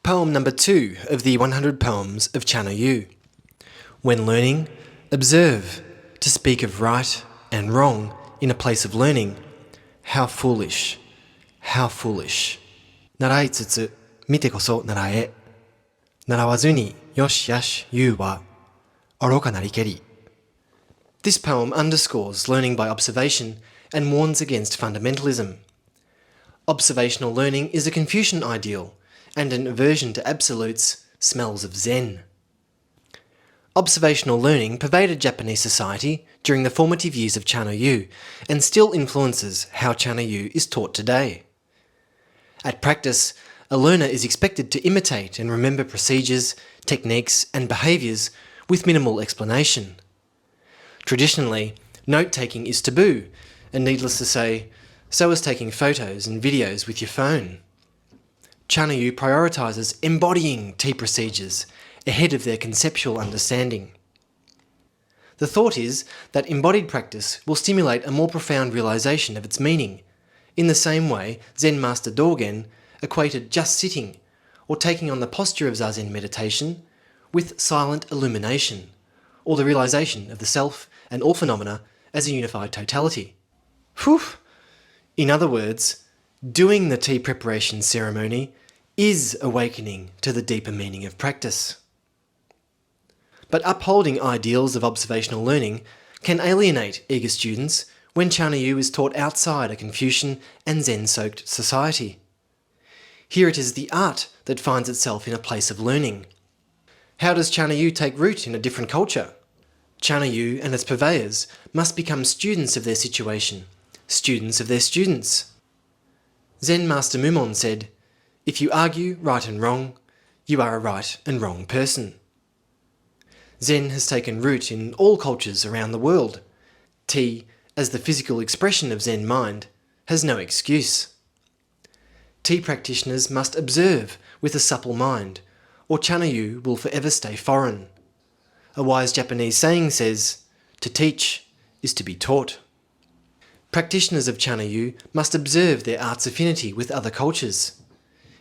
Poem number 2 of the 100 Poems of Chanoyu. When learning, observe. To speak of right and wrong in a place of learning, how foolish, how foolish. 習いつつ見てこそ習え。習わずによしよし言うは愚かなりけり。This poem underscores learning by observation and warns against fundamentalism. Observational learning is a Confucian ideal, and an aversion to absolutes smells of Zen. Observational learning pervaded Japanese society during the formative years of Chanoyu and still influences how Chanoyu is taught today. At practice, a learner is expected to imitate and remember procedures, techniques and behaviours with minimal explanation. Traditionally, note-taking is taboo, and needless to say, so is taking photos and videos with your phone. Chanoyu prioritises embodying tea procedures ahead of their conceptual understanding. The thought is that embodied practice will stimulate a more profound realisation of its meaning, in the same way Zen Master Dogen equated just sitting, or taking on the posture of Zazen meditation, with silent illumination, or the realisation of the self and all phenomena as a unified totality. Whew! In other words, doing the tea preparation ceremony is awakening to the deeper meaning of practice. But upholding ideals of observational learning can alienate eager students when Chanoyu is taught outside a Confucian and Zen-soaked society. Here it is the art that finds itself in a place of learning. How does Chanoyu take root in a different culture? Chanoyu and its purveyors must become students of their situation, students of their students. Zen Master Mumon said, "If you argue right and wrong, you are a right and wrong person." Zen has taken root in all cultures around the world. Tea, as the physical expression of Zen mind, has no excuse. Tea practitioners must observe with a supple mind, or Chanoyu will forever stay foreign. A wise Japanese saying says, "To teach is to be taught." Practitioners of Chanoyu must observe their art's affinity with other cultures.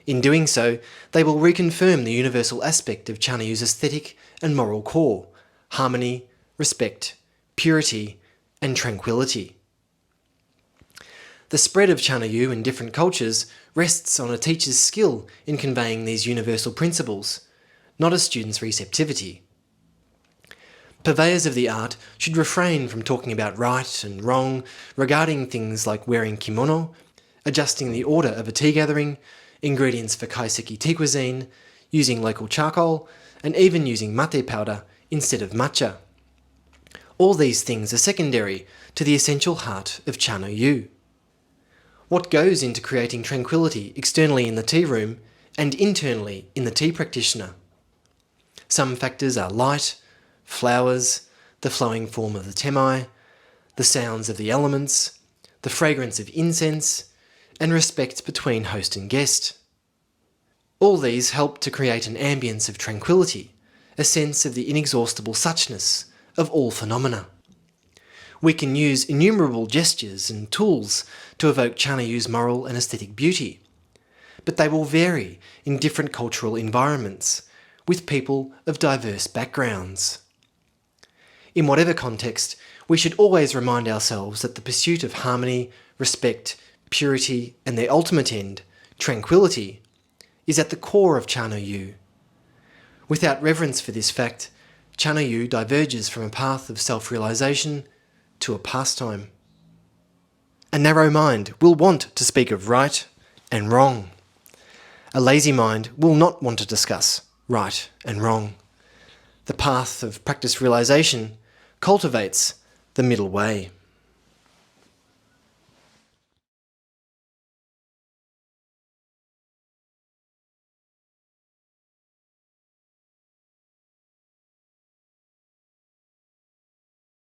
In doing so, they will reconfirm the universal aspect of Chanoyu's aesthetic and moral core: harmony, respect, purity, and tranquility. The spread of Chanoyu in different cultures rests on a teacher's skill in conveying these universal principles, not a student's receptivity. Purveyors of the art should refrain from talking about right and wrong regarding things like wearing kimono, adjusting the order of a tea gathering, ingredients for kaiseki tea cuisine, using local charcoal, and even using mate powder instead of matcha. All these things are secondary to the essential heart of Chanoyu. What goes into creating tranquility externally in the tea room and internally in the tea practitioner? Some factors are light, flowers, the flowing form of the temai, the sounds of the elements, the fragrance of incense, and respect between host and guest. All these help to create an ambience of tranquility, a sense of the inexhaustible suchness of all phenomena. We can use innumerable gestures and tools to evoke Chanoyu's moral and aesthetic beauty, but they will vary in different cultural environments, with people of diverse backgrounds. In whatever context, we should always remind ourselves that the pursuit of harmony, respect, purity, and their ultimate end, tranquility, is at the core of Chanoyu. Without reverence for this fact, Chanoyu diverges from a path of self-realisation to a pastime. A narrow mind will want to speak of right and wrong. A lazy mind will not want to discuss right and wrong. The path of practice realisation cultivates the middle way.